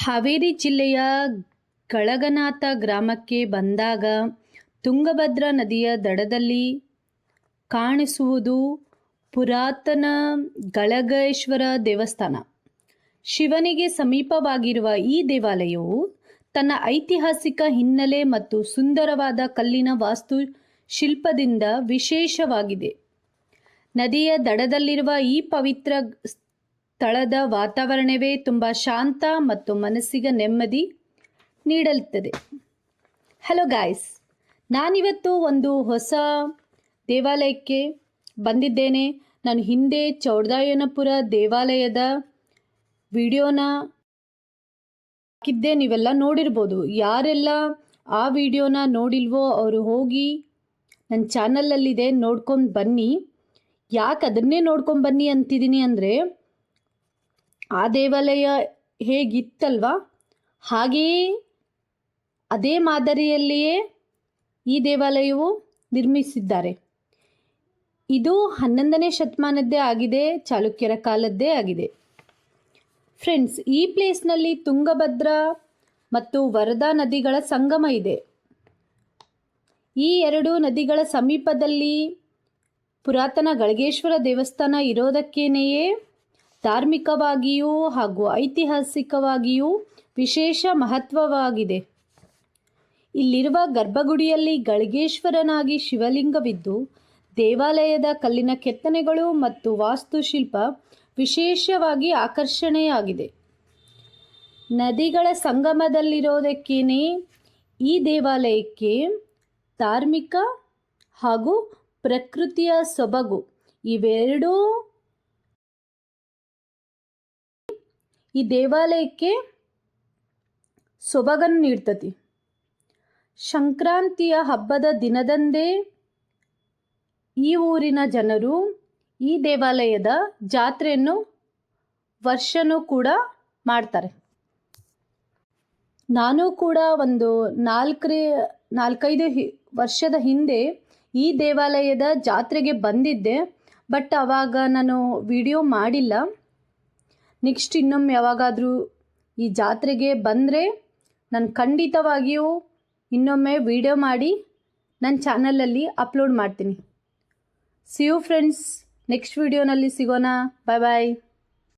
ಹಾವೇರಿ ಜಿಲ್ಲೆಯ ಗಳಗನಾಥ ಗ್ರಾಮಕ್ಕೆ ಬಂದಾಗ ತುಂಗಭದ್ರಾ ನದಿಯ ದಡದಲ್ಲಿ ಕಾಣಿಸುವುದು ಪುರಾತನ ಗಳಗೇಶ್ವರ ದೇವಸ್ಥಾನ. ಶಿವನಿಗೆ ಸಮೀಪವಾಗಿರುವ ಈ ದೇವಾಲಯವು ತನ್ನ ಐತಿಹಾಸಿಕ ಹಿನ್ನೆಲೆ ಮತ್ತು ಸುಂದರವಾದ ಕಲ್ಲಿನ ವಾಸ್ತುಶಿಲ್ಪದಿಂದ ವಿಶೇಷವಾಗಿದೆ. ನದಿಯ ದಡದಲ್ಲಿರುವ ಈ ಪವಿತ್ರ ಸ್ಥಳದ ವಾತಾವರಣವೇ ತುಂಬ ಶಾಂತ ಮತ್ತು ಮನಸ್ಸಿಗೆ ನೆಮ್ಮದಿ ನೀಡುತ್ತದೆ. ಹಲೋ ಗಾಯ್ಸ್, ನಾನಿವತ್ತು ಒಂದು ಹೊಸ ದೇವಾಲಯಕ್ಕೆ ಬಂದಿದ್ದೇನೆ. ನಾನು ಹಿಂದೆ ಚೌಡಯ್ಯನಪುರ ದೇವಾಲಯದ ವಿಡಿಯೋನ ಹಾಕಿದ್ದೆ, ನೀವೆಲ್ಲ ನೋಡಿರ್ಬೋದು. ಯಾರೆಲ್ಲ ಆ ವಿಡಿಯೋನ ನೋಡಿಲ್ವೋ ಅವರು ಹೋಗಿ ನನ್ನ ಚಾನಲಲ್ಲಿದೆ, ನೋಡ್ಕೊಂಡು ಬನ್ನಿ. ಯಾಕೆ ಅದನ್ನೇ ನೋಡ್ಕೊಂಡು ಬನ್ನಿ ಅಂತಿದ್ದೀನಿ ಅಂದರೆ, ಆ ದೇವಾಲಯ ಹೇಗಿತ್ತಲ್ವ ಹಾಗೆಯೇ ಅದೇ ಮಾದರಿಯಲ್ಲಿಯೇ ಈ ದೇವಾಲಯವು ನಿರ್ಮಿಸಿದ್ದಾರೆ. ಇದು 11ನೇ ಶತಮಾನದ್ದೇ ಆಗಿದೆ, ಚಾಲುಕ್ಯರ ಕಾಲದ್ದೇ ಆಗಿದೆ. ಫ್ರೆಂಡ್ಸ್, ಈ ಪ್ಲೇಸ್ನಲ್ಲಿ ತುಂಗಭದ್ರಾ ಮತ್ತು ವರದಾ ನದಿಗಳ ಸಂಗಮ ಇದೆ. ಈ ಎರಡು ನದಿಗಳ ಸಮೀಪದಲ್ಲಿ ಪುರಾತನ ಗಳಗೇಶ್ವರ ದೇವಸ್ಥಾನ ಇರೋದಕ್ಕೇನೆಯೇ ಧಾರ್ಮಿಕವಾಗಿಯೂ ಹಾಗೂ ಐತಿಹಾಸಿಕವಾಗಿಯೂ ವಿಶೇಷ ಮಹತ್ವವಾಗಿದೆ. ಇಲ್ಲಿರುವ ಗರ್ಭಗುಡಿಯಲ್ಲಿ ಗಳಗೇಶ್ವರನಾಗಿ ಶಿವಲಿಂಗವಿದ್ದು, ದೇವಾಲಯದ ಕಲ್ಲಿನ ಕೆತ್ತನೆಗಳು ಮತ್ತು ವಾಸ್ತುಶಿಲ್ಪ ವಿಶೇಷವಾಗಿ ಆಕರ್ಷಣೆಯಾಗಿದೆ. ನದಿಗಳ ಸಂಗಮದಲ್ಲಿರೋದಕ್ಕೇನೆ ಈ ದೇವಾಲಯಕ್ಕೆ ಧಾರ್ಮಿಕ ಹಾಗೂ ಪ್ರಕೃತಿಯ ಸೊಬಗು ಇವೆರಡೂ ಈ ದೇವಾಲಯಕ್ಕೆ ಸೊಬಗನ್ನು ನೀಡ್ತತಿ. ಸಂಕ್ರಾಂತಿಯ ಹಬ್ಬದ ದಿನದಂದೇ ಈ ಊರಿನ ಜನರು ಈ ದೇವಾಲಯದ ಜಾತ್ರೆಯನ್ನು ವರ್ಷನೂ ಕೂಡ ಮಾಡ್ತಾರೆ. ನಾನು ಕೂಡ ಒಂದು 4-5 ವರ್ಷದ ಹಿಂದೆ ಈ ದೇವಾಲಯದ ಜಾತ್ರೆಗೆ ಬಂದಿದ್ದೆ. ಬಟ್ ಆವಾಗ ನಾನು ವಿಡಿಯೋ ಮಾಡಿಲ್ಲ. ನೆಕ್ಸ್ಟ್ ಇನ್ನೊಮ್ಮೆ ಯಾವಾಗಾದರೂ ಈ ಜಾತ್ರೆಗೆ ಬಂದರೆ ನಾನು ಖಂಡಿತವಾಗಿಯೂ ಇನ್ನೊಮ್ಮೆ ವಿಡಿಯೋ ಮಾಡಿ ನನ್ನ ಚಾನಲಲ್ಲಿ ಅಪ್ಲೋಡ್ ಮಾಡ್ತೀನಿ. ಸಿ ಯು ಫ್ರೆಂಡ್ಸ್, ನೆಕ್ಸ್ಟ್ ವಿಡಿಯೋನಲ್ಲಿ ಸಿಗೋಣ. ಬಾಯ್ ಬಾಯ್.